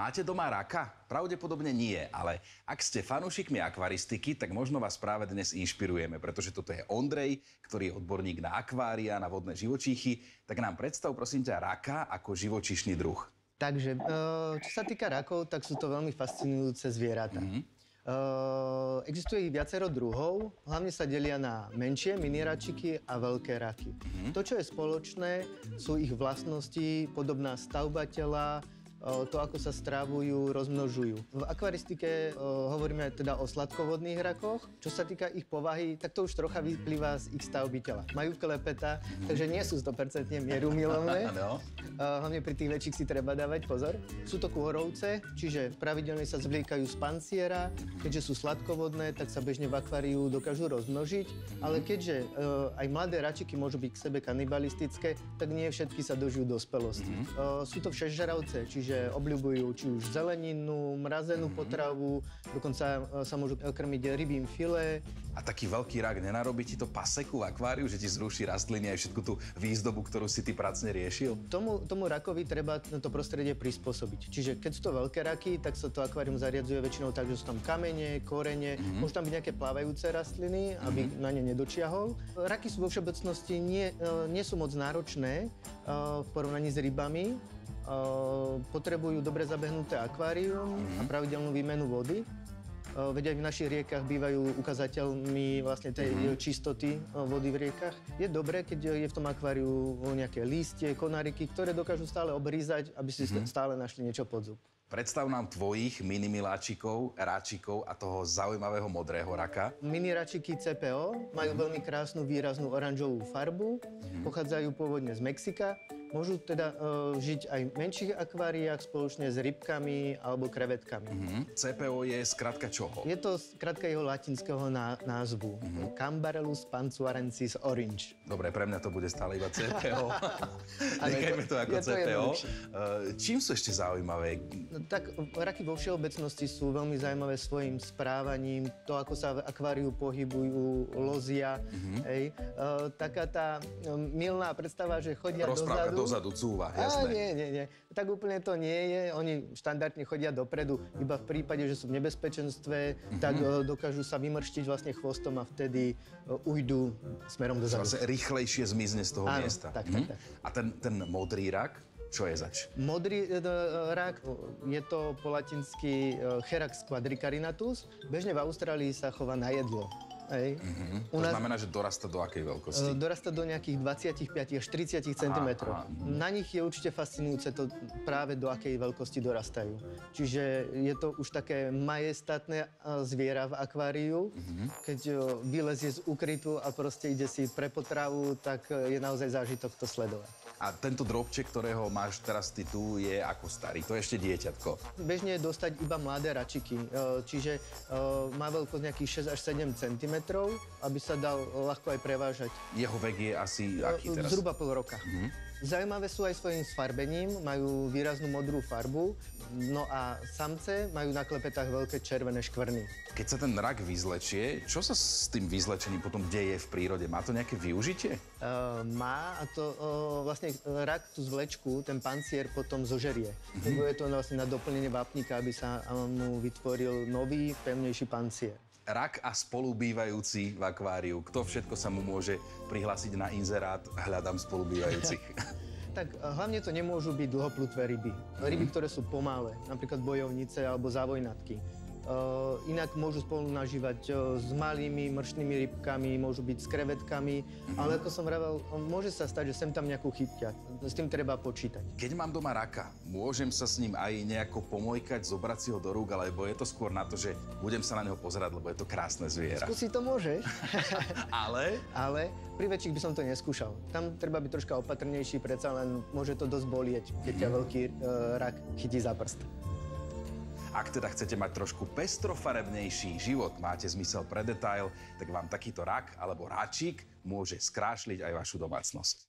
Máte doma raka? Pravdepodobne nie, ale ak ste fanúšikmi akvaristiky, tak možno vás práve dnes inšpirujeme, pretože toto je Ondrej, ktorý je odborník na akvária, na vodné živočíchy. Tak nám predstav, prosím ťa, raka ako živočíšny druh. Takže, čo sa týka rakov, tak sú to veľmi fascinujúce zvieratá. Existuje ich viacero druhov, hlavne sa delia na menšie miniračiky a veľké raky. To, čo je spoločné, sú ich vlastnosti, podobná stavba tela, to, ako sa strávujú, rozmnožujú. V akvaristike hovoríme teda o sladkovodných rakoch. Čo sa týka ich povahy, tak to už trocha vyplýva z ich stavby tela. Majú klepeta, takže nie sú 100% mierumilovné. Hlavne pri tých väčších si treba dávať pozor. Sú to kôrovce, čiže pravidelne sa zvliekajú z panciera. Keďže sú sladkovodné, tak sa bežne v akváriu dokážu rozmnožiť. Ale keďže aj mladé račiky môžu byť k sebe kanibalistické, tak nie všetky sa dožijú dospelosti. Sú to všežravce, čiže obľubujú či už zeleninu, mrazenú potravu, dokonca sa môžu krmiť rybím filé. A taký veľký rak nenarobí ti to paseku v akváriu, že ti zruší rastliny aj všetku tú výzdobu, ktorú si ty pracne riešil? Tomu rakovi treba to prostredie prispôsobiť. Čiže keď sú to veľké raky, tak sa to akvárium zariadzuje väčšinou tak, že sú tam kamene, korene, môžu tam byť nejaké plávajúce rastliny, aby na ne nedočiahol. Raky sú vo všeobecnosti nie sú moc náročné v porovnaní s rybami. Potrebujú dobre zabehnuté akvárium a pravidelnú výmenu vody. Veď aj v našich riekach bývajú ukazateľmi vlastne tej čistoty vody v riekach. Je dobré, keď je v tom akváriu nejaké lístie, konáriky, ktoré dokážu stále obrízať, aby si stále našli niečo pod zub. Predstav nám tvojich minimiláčikov, ráčikov a toho zaujímavého modrého raka. Miniračiky CPO majú veľmi krásnu, výraznú oranžovú farbu, pochádzajú pôvodne z Mexika. Môžu teda žiť aj v menších akváriách spoločne s rybkami alebo krevetkami. CPO je skratka čoho? Je to skratka jeho latinského názvu. Cambarellus pansuarensis orange. Dobre, pre mňa to bude stále iba CPO. Nechajme to ako CPO. Čím sú ešte zaujímavé? Tak raky vo všeobecnosti sú veľmi zaujímavé svojim správaním, to, ako sa v akváriu pohybujú, lozia. Taká tá mylná predstava, že chodia dozadu cúva, jasné. Nie. Tak úplne to nie je. Oni štandardne chodia dopredu. Iba v prípade, že sú v nebezpečenstve, tak dokážu sa vymrštiť vlastne chvostom a vtedy ujdu smerom dozadu. Vlastne rýchlejšie zmizne z toho miesta. Tak. A ten modrý rak, čo je zač? Modrý rak, je to po latinsky Cherax quadricarinatus. Bežne v Austrálii sa chová na jedlo. To znamená, že dorasta do akej veľkosti? Dorasta do nejakých 25 až 30 cm. Na nich je určite fascinujúce to práve do akej veľkosti dorastajú. Čiže je to už také majestátne zviera v akváriu. Keď vylezie z úkrytu a proste ide si pre potravu, tak je naozaj zážitok to sledovať. A tento drobček, ktorého máš teraz ty tu, je ako starý? To je ešte dieťatko. Bežne je dostať iba mladé račiky, čiže má veľkosť nejakých 6 až 7 cm, aby sa dal ľahko aj prevážať. Jeho vek je asi aký teraz? Zhruba pol roka. Zaujímavé sú aj svojím sfarbením, majú výraznú modrú farbu, no a samce majú na klepetách veľké červené škvrny. Keď sa ten rak vyzlečie, čo sa s tým vyzlečením potom deje v prírode? Má to nejaké využitie? Má, a to vlastne rak tú zvlečku, ten pancier potom zožerie. Je to vlastne na doplnenie vápnika, aby sa mu vytvoril nový, pevnejší pancier. Rak a spolubývajúci v akváriu. Kto všetko sa mu môže prihlásiť na inzerát hľadám spolubývajúcich? Tak hlavne to nemôžu byť dlhoplutvé ryby. Ryby, ktoré sú pomalé, napríklad bojovnice alebo závojnatky. Inak môžu spolu nažívať s malými mrštnými rybkami, môžu byť s krevetkami, ale ako som vravel, môže sa stať, že sem tam nejakú chytia. S tým treba počítať. Keď mám doma raka, môžem sa s ním aj nejako pomojkať, zobrať si ho do rúk, alebo je to skôr na to, že budem sa na neho pozerať, lebo je to krásne zviera? Skúsiť to môžeš. Ale pri väčších by som to neskúšal. Tam treba byť troška opatrnejší, predsa len môže to dosť bolieť, keď ťa veľký rak chytí za prst. Ak teda chcete mať trošku pestrofarebnejší život, máte zmysel pre detail, tak vám takýto rak alebo ráčik môže skrášliť aj vašu domácnosť.